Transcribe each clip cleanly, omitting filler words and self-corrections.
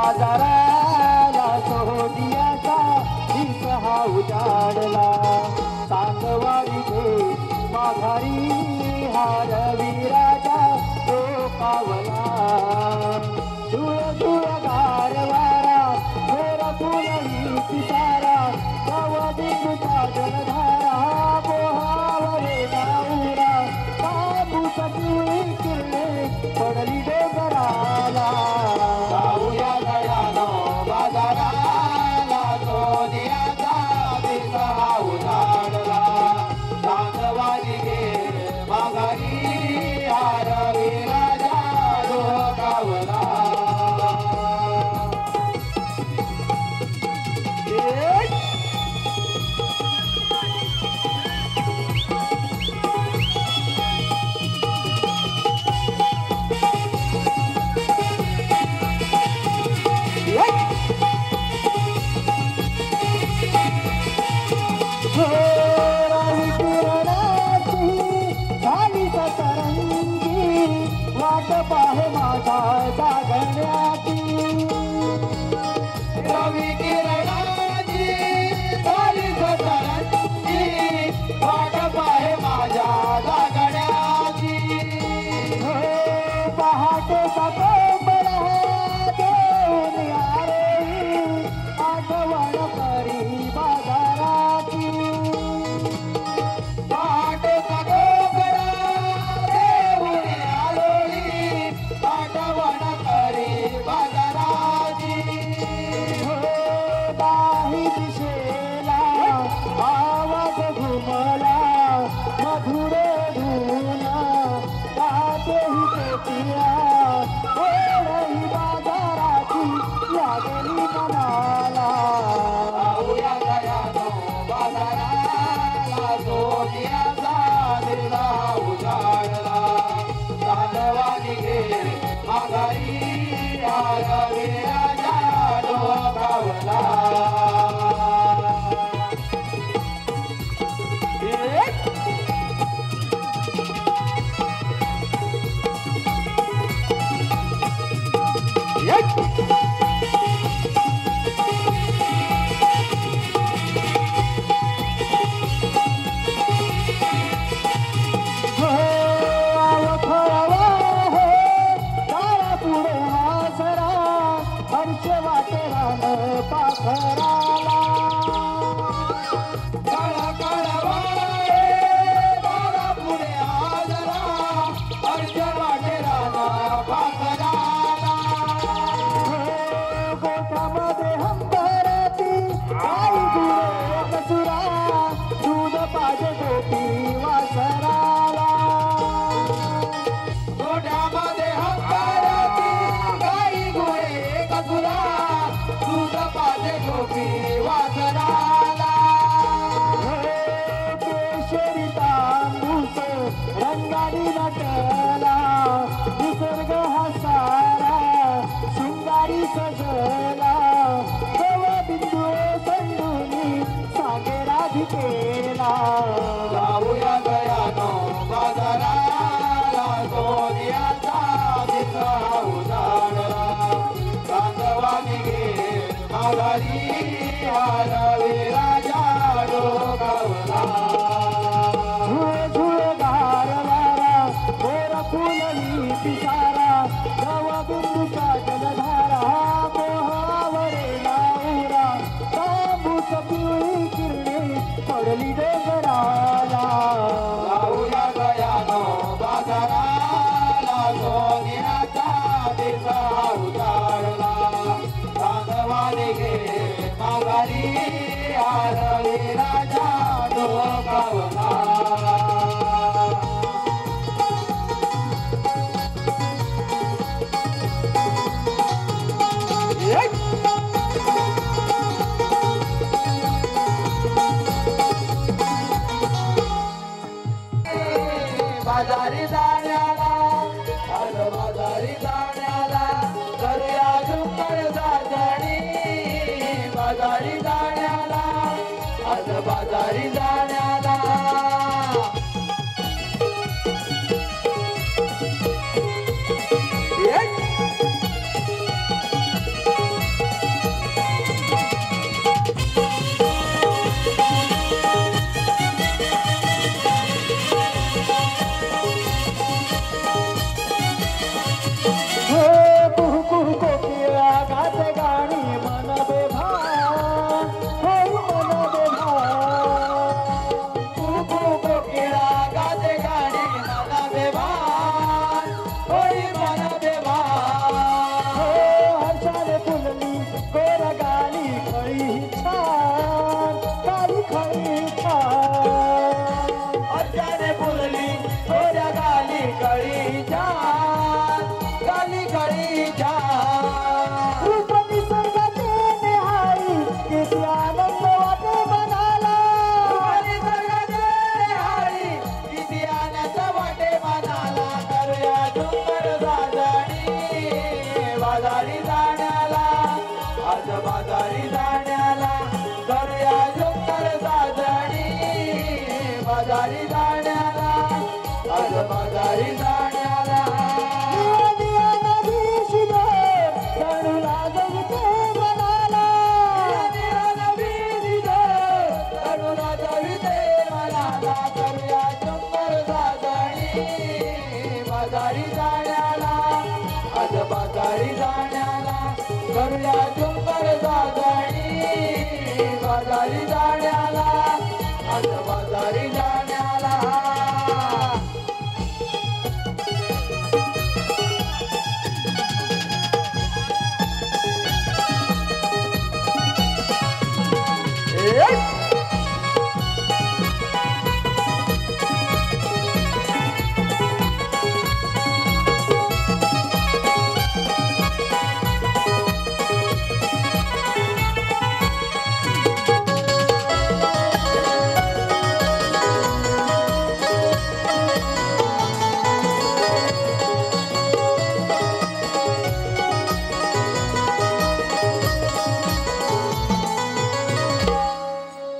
बाजाराला सोहदियाचा दिस हा उजाडला चांदवाडी घे माघारी हार वीराचा तो पावला धुळ धुळ गारवारा घोर फुलही पिसारा कवदिंदूचा जलधारा बोहावरे नाऊरा बाबूचा पिवळी किरणे पडली डोंगराला जाऊया गयानो बाजाराला सोन्याचा दिस हा उजाडला चांदवाडी घे माघारी हार वीराचा डोकावला वाट पाहे माझा जागण्याची रवी किरणाची झाली सतरंजी वाट पाहे माझ्या जागण्याची पहाटे सकोबळा देऊन आरे आठवण करी बाजाराची पहाटे सकोबळा देऊन आलोळी आठवण करी बाजाराची बाही दिशेला आवाज घुमला मधुर धुन कातेही पेटिया ओढही बाजाराची लागली मनाला जाऊया गयानो बाजाराला सोन्याचा दिस हा उजाडला चांदवाडी घे माघारी हार वीराचा डोकावला पाखराला काळा काळा दारा पुढे आजरा अर्ज वाटेराला पाखराला गोठ्यामध्ये हंबरती आई गुरे कसुरा दूध पाजे गोपी वासराला गोठ्यामध्ये हंबरती गाई गुरे कसुरा दूध पाजे गोपी वासराला केशरी तांबूस रंगानी नटला निसर्ग हा सारा शृंगारी सजला बिंदू संडूनी सागे राधिकेला जाऊया गयानो बाजाराला सोन्याचा दिस हा उजाडला चांदवाडी घे माघारी हार वीराचा डोकावला झुळ झुळ गारवारा गोर फुलही पिसारा गवबिंदूचा जलधारा मोहावरे नाऊरा बाबूच पिवळी किरणे पडली डोंगराला जाऊया गयानो बाजाराला सोन्याचा दिस हा उजाडला चांदवाडी घे माघारी हार वीराचा डोकावला बाजारी जाण्याला आज बाजारी जाण्याला करूया झुंबर साजणी बाजारी जाण्याला आज बाजारी जाण्याला बाजारी जाण्याला आज बाजारी जाण्याला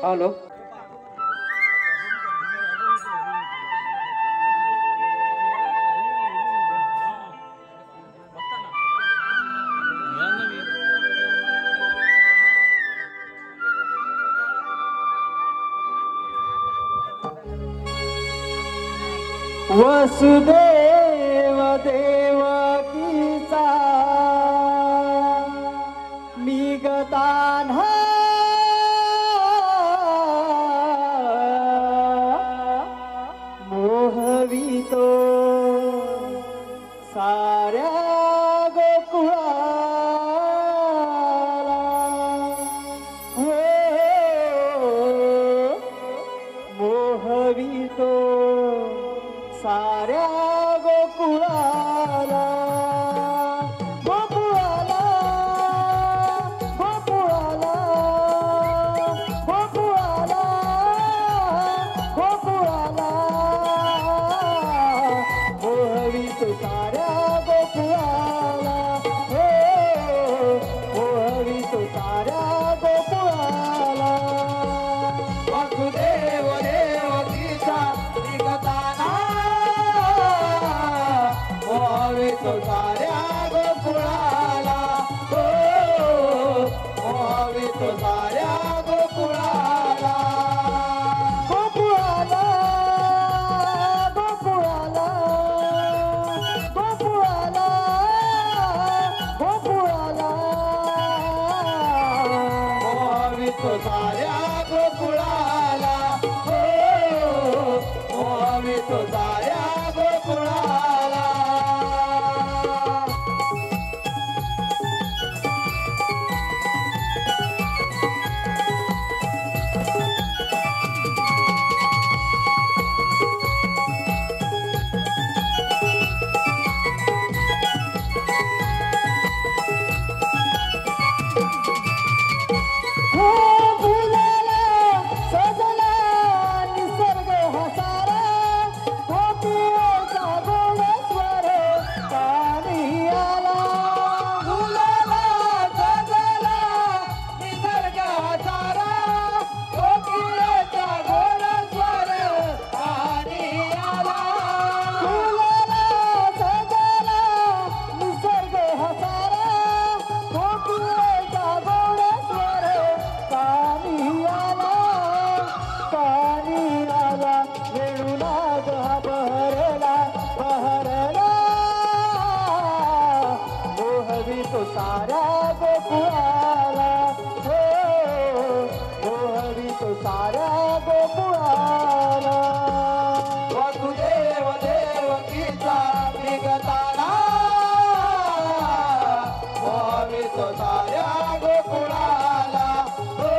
हॅलो वसुदेव देवकीचा निगतान मोहवितो साऱ्या गोकुळाला हो मोहवितो साऱ्या गोकुळाला गोकुळाला गोकुळाला गोकुळाला गोकुळाला मोहवितो साऱ्या गोकुळाला हो मोहवितो साऱ्या गोकुळाला वासुदेव देवकीचा निगताना मोहवितो साऱ्या गोकुळाला हो मोहवितो साऱ्या गोकुळाला गोकुळाला गोकुळाला गोकुळाला गोकुळाला मोहवितो साऱ्या गोकुळाला हो मोहवितो साऱ्या गोकुळाला हो फुलाला सजला निसर्ग हसारा गोपियेचा गोड स्वर कानी आला फुलाला सजला निसर्ग हसारा गोपियेचा गोड स्वर कानी आला फुलाला सजला निसर्ग हसारा गोपियेचा गोड स्वर कानी आला वेणुनाद हा बहरला बहरला मोहवितो साऱ्या गोकुळाला हो मोहवितो साऱ्या गोकुळाला वसुदेव देवकीचा निगताना मोहवितो साऱ्या गोकुळाला हो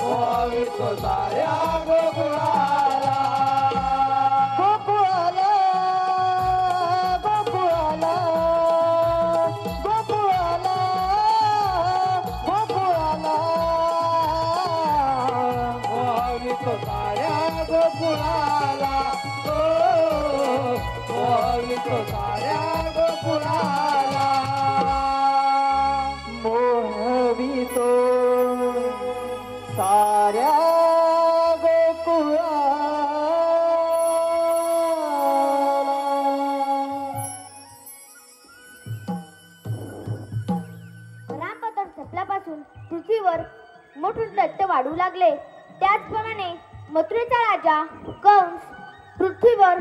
मोहवितो साऱ्या गोकुळाला गोकुळाला गोकुळाला गोकुळाला गोकुळाला मोहवितो साऱ्या गोकुळाला हो मोहवितो साऱ्या गोकुळाला मोहवितो साऱ्या रामपतन संपल्यापासून पृथ्वीवर मोठे दैत्य वाढू लागले. त्याचप्रमाणे मथुरेचा राजा कंस पृथ्वीवर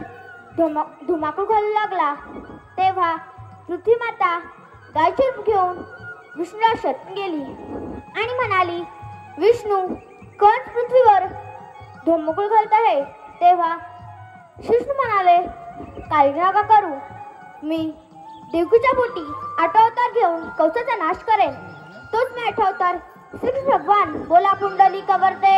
धुमाकूळ घालू लागला. तेव्हा पृथ्वी माता गायीचे रूप घेऊन विष्णूला शरण गेली आणि म्हणाली, विष्णू कंस पृथ्वीवर धुमकुळ घालत आहे तेव्हा कृष्ण म्हणाले, काही नका करू, मी देवकीच्या पोटी 8 अवतार घेऊन कंसाचा नाश करेन. तोच मी 8 अवतार. श्रीकृष्ण भगवान बोला पुंडलिक वरदे